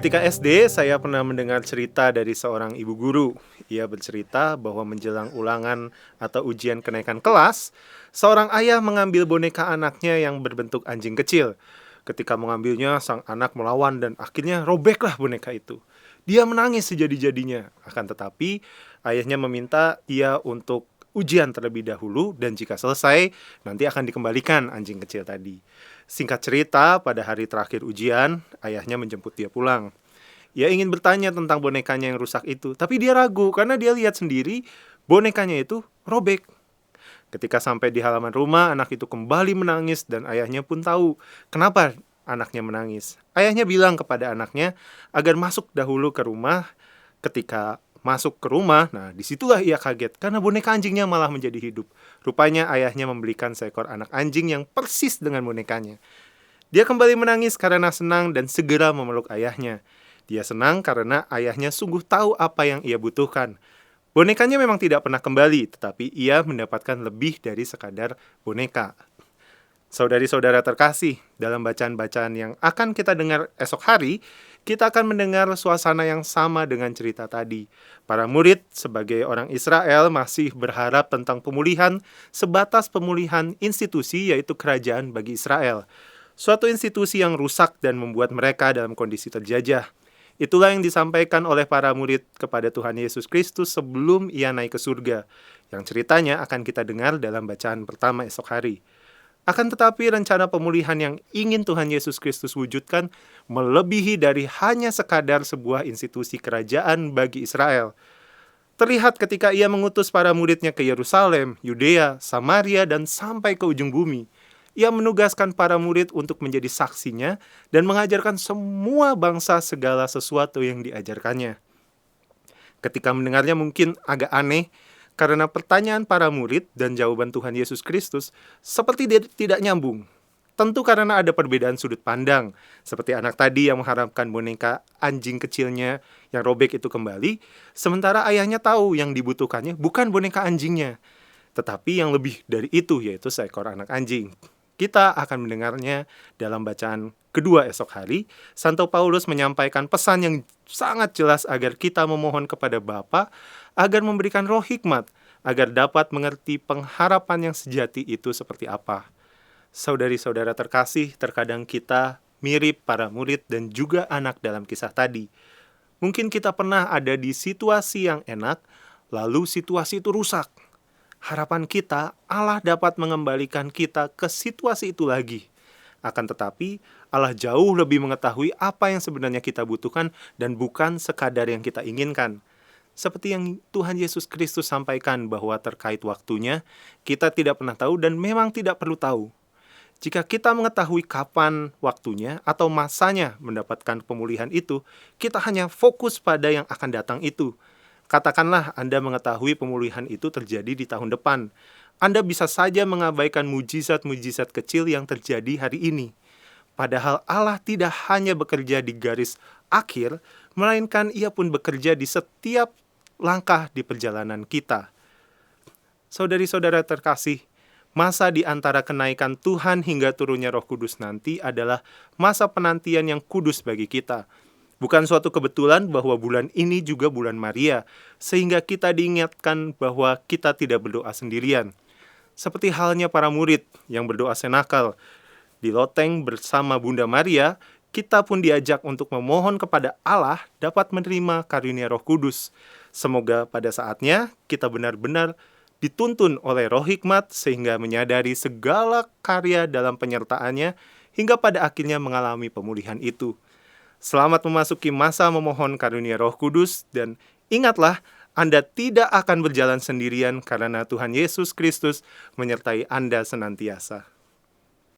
Ketika SD, saya pernah mendengar cerita dari seorang ibu guru. Ia bercerita bahwa menjelang ulangan atau ujian kenaikan kelas, seorang ayah mengambil boneka anaknya yang berbentuk anjing kecil. Ketika mengambilnya, sang anak melawan dan akhirnya robeklah boneka itu. Dia menangis sejadi-jadinya. Akan tetapi, ayahnya meminta ia untuk ujian terlebih dahulu dan jika selesai, nanti akan dikembalikan anjing kecil tadi. Singkat cerita, pada hari terakhir ujian, ayahnya menjemput dia pulang. Ia ingin bertanya tentang bonekanya yang rusak itu, tapi dia ragu karena dia lihat sendiri bonekanya itu robek. Ketika sampai di halaman rumah, anak itu kembali menangis dan ayahnya pun tahu kenapa anaknya menangis. Ayahnya bilang kepada anaknya agar masuk dahulu ke rumah. Ketika masuk ke rumah, nah disitulah ia kaget karena boneka anjingnya malah menjadi hidup. Rupanya ayahnya membelikan seekor anak anjing yang persis dengan bonekanya. Dia kembali menangis karena senang dan segera memeluk ayahnya. Dia senang karena ayahnya sungguh tahu apa yang ia butuhkan. Bonekanya memang tidak pernah kembali, tetapi ia mendapatkan lebih dari sekadar boneka. Saudari-saudara terkasih, dalam bacaan-bacaan yang akan kita dengar esok hari, kita akan mendengar suasana yang sama dengan cerita tadi. Para murid sebagai orang Israel masih berharap tentang pemulihan sebatas pemulihan institusi, yaitu kerajaan bagi Israel. Suatu institusi yang rusak dan membuat mereka dalam kondisi terjajah. Itulah yang disampaikan oleh para murid kepada Tuhan Yesus Kristus sebelum ia naik ke surga, yang ceritanya akan kita dengar dalam bacaan pertama esok hari. Akan tetapi rencana pemulihan yang ingin Tuhan Yesus Kristus wujudkan melebihi dari hanya sekadar sebuah institusi kerajaan bagi Israel. Terlihat ketika ia mengutus para muridnya ke Yerusalem, Yudea, Samaria, dan sampai ke ujung bumi. Ia menugaskan para murid untuk menjadi saksinya dan mengajarkan semua bangsa segala sesuatu yang diajarkannya. Ketika mendengarnya mungkin agak aneh, karena pertanyaan para murid dan jawaban Tuhan Yesus Kristus seperti tidak nyambung. Tentu karena ada perbedaan sudut pandang, seperti anak tadi yang mengharapkan boneka anjing kecilnya yang robek itu kembali, sementara ayahnya tahu yang dibutuhkannya bukan boneka anjingnya, tetapi yang lebih dari itu, yaitu seekor anak anjing. Kita akan mendengarnya dalam bacaan kedua esok hari. Santo Paulus menyampaikan pesan yang sangat jelas agar kita memohon kepada Bapa agar memberikan roh hikmat, agar dapat mengerti pengharapan yang sejati itu seperti apa. Saudari-saudara terkasih, terkadang kita mirip para murid dan juga anak dalam kisah tadi. Mungkin kita pernah ada di situasi yang enak, lalu situasi itu rusak. Harapan kita, Allah dapat mengembalikan kita ke situasi itu lagi. Akan tetapi, Allah jauh lebih mengetahui apa yang sebenarnya kita butuhkan dan bukan sekadar yang kita inginkan. Seperti yang Tuhan Yesus Kristus sampaikan bahwa terkait waktunya, kita tidak pernah tahu dan memang tidak perlu tahu. Jika kita mengetahui kapan waktunya atau masanya mendapatkan pemulihan itu, kita hanya fokus pada yang akan datang itu. Katakanlah Anda mengetahui pemulihan itu terjadi di tahun depan. Anda bisa saja mengabaikan mujizat-mujizat kecil yang terjadi hari ini. Padahal Allah tidak hanya bekerja di garis akhir, melainkan Ia pun bekerja di setiap langkah di perjalanan kita. Saudari-saudara terkasih, masa di antara kenaikan Tuhan hingga turunnya Roh Kudus nanti adalah masa penantian yang kudus bagi kita. Bukan suatu kebetulan bahwa bulan ini juga bulan Maria, sehingga kita diingatkan bahwa kita tidak berdoa sendirian. Seperti halnya para murid yang berdoa senakal di loteng bersama Bunda Maria, kita pun diajak untuk memohon kepada Allah dapat menerima karunia Roh Kudus. Semoga pada saatnya kita benar-benar dituntun oleh Roh Hikmat sehingga menyadari segala karya dalam penyertaannya hingga pada akhirnya mengalami pemulihan itu. Selamat memasuki masa memohon karunia Roh Kudus dan ingatlah Anda tidak akan berjalan sendirian karena Tuhan Yesus Kristus menyertai Anda senantiasa.